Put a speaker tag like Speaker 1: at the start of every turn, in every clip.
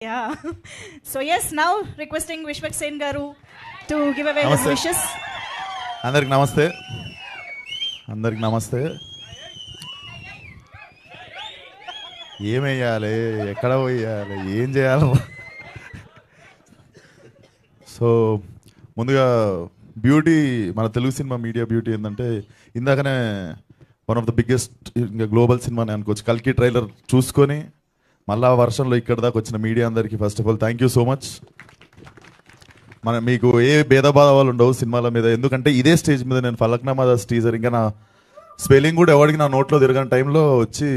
Speaker 1: Yeah. So yes, now requesting Vishwak Sen Garu to give away his wishes.
Speaker 2: అందరికి నమస్తే. అందరికి నమస్తే. ఏమేయాలి, ఎక్కడ పోయాలి, ఏం చేయాలి? సో ముందుగా బ్యూటీ, మన తెలుగు సినిమా మీడియా బ్యూటీ ఏంటంటే ఇందాకనే వన్ ఆఫ్ ద బిగ్గెస్ట్ ఇంకా గ్లోబల్ సినిమా అని అనుకోవచ్చు. కల్కి ట్రైలర్ చూసుకొని మళ్ళా వర్షంలో ఇక్కడ దాకా వచ్చిన మీడియా అందరికీ first of all thank you so much. మీకు ఏ భేదభావాలు ఉండవు సినిమాల మీద, ఎందుకంటే ఇదే స్టేజ్ మీద నేను ఫలక్నామా దాస్ టీజర్ ఇంకా నా స్పెల్లింగ్ కూడా ఎవరికి నా నోట్లో తిరగని టైంలో వచ్చి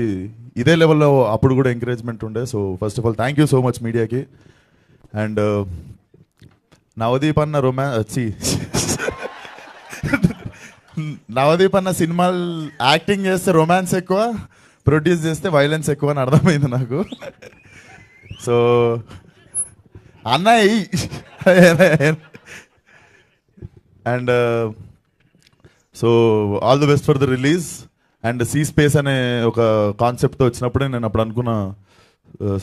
Speaker 2: ఇదే లెవెల్లో అప్పుడు కూడా ఎంకరేజ్మెంట్ ఉండే. So first of all thank you so much మీడియాకి. అండ్ నవదీప్ అన్న సినిమాలు యాక్టింగ్ చేస్తే రొమాన్స్ ఎక్కువ, ప్రొడ్యూస్ చేస్తే వైలెన్స్ ఎక్కువ అని అర్థమైంది నాకు. సో అన్నయ్య and so all the best for the release. And C space అనే ఒక కాన్సెప్ట్తో వచ్చినప్పుడే నేను అప్పుడు అనుకున్న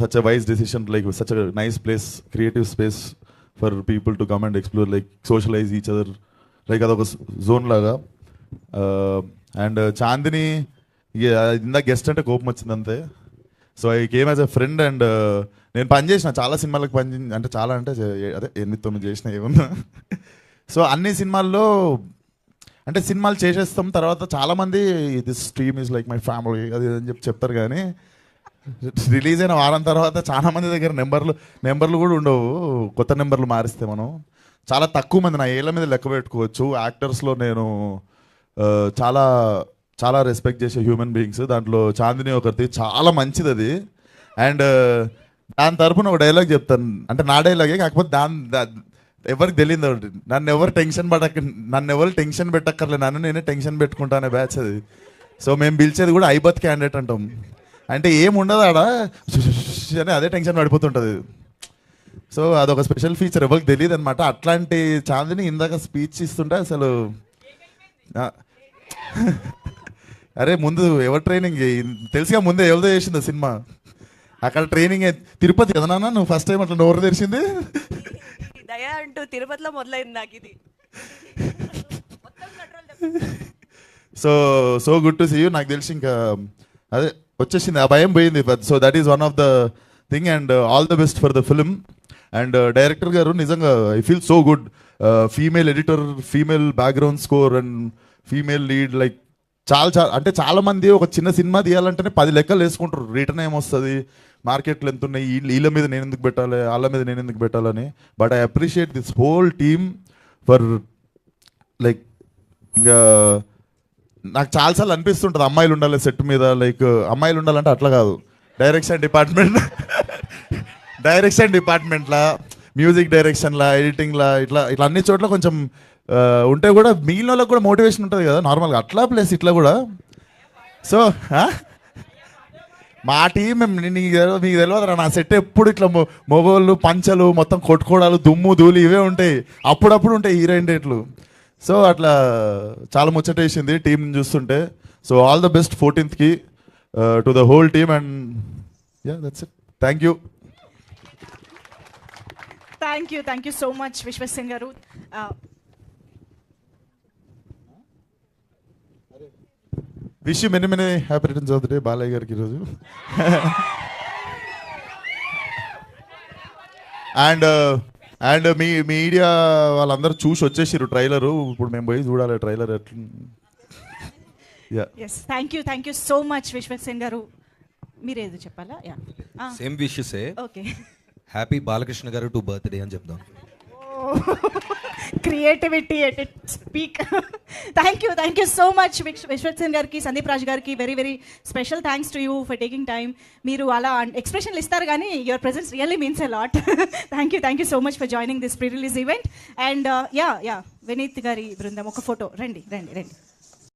Speaker 2: such a wise decision, like such a nice place, creative space for people to come and explore, like socialize each other, like అదొక zone లాగా. And Chandini ఇందాక గెస్ట్ అంటే కోపం వచ్చింది అంతే. So I came as a friend. And నేను పనిచేసిన చాలా సినిమాలకు అంటే చాలా అంటే అదే 8-9 చేసిన ఏమన్నా. సో అన్ని సినిమాల్లో అంటే సినిమాలు చేసేస్తాం, తర్వాత చాలామంది this stream is like my family అది అని చెప్పి చెప్తారు, కానీ రిలీజ్ అయిన వారం తర్వాత చాలా మంది దగ్గర నెంబర్లు కూడా ఉండవు. కొత్త నెంబర్లు మారిస్తే మనం చాలా తక్కువ మంది, నా ఏళ్ళ మీద లెక్క పెట్టుకోవచ్చు. యాక్టర్స్లో నేను చాలా చాలా రెస్పెక్ట్ చేసే హ్యూమన్ బీయింగ్స్, దాంట్లో చాందిని ఒకటి చాలా మంచిది అది. అండ్ దాని తరపున ఒక డైలాగ్ చెప్తాను, అంటే నా డైలాగే కాకపోతే ఎవరికి తెలియదు. నన్ను ఎవరు టెన్షన్ పెట్టక్కర్లేదు, నన్ను నేనే టెన్షన్ పెట్టుకుంటానే బ్యాచ్ అది. సో మేము పిలిచేది కూడా ఐబత్ క్యాండిడేట్ అంటాం, అంటే ఏముండదు ఆడ అని అదే టెన్షన్ పడిపోతుంటుంది. సో అదొక స్పెషల్ ఫీచర్, ఎవరికి తెలియదు అనమాట. అట్లాంటి చాందిని ఇందాక స్పీచ్ ఇస్తుంటే అసలు అరే ముందు ఎవరు ట్రైనింగ్ తెలుసుగా, ముందే ఎవరితో చేసింది సినిమా అక్కడ ట్రైనింగ్. తిరుపతి కదా నాన్న నువ్వు ఫస్ట్ టైం అట్లా నోరు తెరిచింది?
Speaker 3: దయా అంటూ తిరుపతిలో మొదలైంది నాకు ఇది.
Speaker 2: So good to see you. నాకు తెలిసి ఇంకా అదే వచ్చేసింది, ఆ భయం పోయింది. So that is one of the thing. And all the best for the film. And director గారు నిజంగా I feel so good. Female editor, female background score and female lead, like అంటే చాలా మంది ఒక చిన్న సినిమా తీయాలంటేనే 10 లెక్కలు వేసుకుంటారు. రిటర్న్ ఏమొస్తుంది, మార్కెట్లు ఎంత ఉన్నాయి, వీళ్ళ మీద నేను ఎందుకు పెట్టాలి, వాళ్ళ మీద నేను ఎందుకు పెట్టాలని. But I appreciate this whole team for like, ఇంకా నాకు చాలాసార్లు అనిపిస్తుంటుంది అమ్మాయిలు ఉండాలి సెట్ మీద, లైక్ అమ్మాయిలు ఉండాలంటే అట్లా కాదు, డైరెక్షన్ డిపార్ట్మెంట్లా, మ్యూజిక్ డైరెక్షన్లా, ఎడిటింగ్లా, ఇట్లా అన్ని చోట్ల కొంచెం ఉంటే కూడా మిగిలిన వాళ్ళకి కూడా మోటివేషన్ ఉంటుంది కదా నార్మల్గా, అట్లా ప్లస్ ఇట్లా కూడా. సో మా టీం మీకు తెలియదురా, నా సెట్ ఎప్పుడు ఇట్లా మొగోళ్ళు పంచలు మొత్తం కొట్టుకోవడాలు, దుమ్ము ధూళి ఇవే ఉంటాయి, అప్పుడప్పుడు ఉంటాయి హీరోయిన్ డేట్లు. సో అట్లా చాలా ముచ్చటేసింది టీంని చూస్తుంటే. So all the best 14th to the whole team. And yeah that's it. Thank you.
Speaker 1: Thank you so much, Vishwak Sen Garu.
Speaker 2: Wish you many happy returns of the day Balayya గారికి ఈరోజు. And me media వాళ్ళందరూ చూసి వచ్చేసారు trailer, ఇప్పుడు మేము పోయి చూడాలి trailer ఎట్లా.
Speaker 1: Yes, thank you so much, Vishwak Sen Garu. మీరేదో చెప్పాలా?
Speaker 4: Same wishes.
Speaker 1: Okay,
Speaker 4: happy Balakrishna garu to birthday అని చెప్దాం.
Speaker 1: Creativity at its peak. Thank you so much Vishwak Sen గారికి, సందీప్ రాజ్ గారికి very special thanks to you for taking time. మీరు అలా ఎక్స్ప్రెషన్లు ఇస్తారు కానీ your presence really means a lot. Thank you so much for joining this pre release event. And yeah Vineeth గారి బృందం ఒక ఫోటో రండి.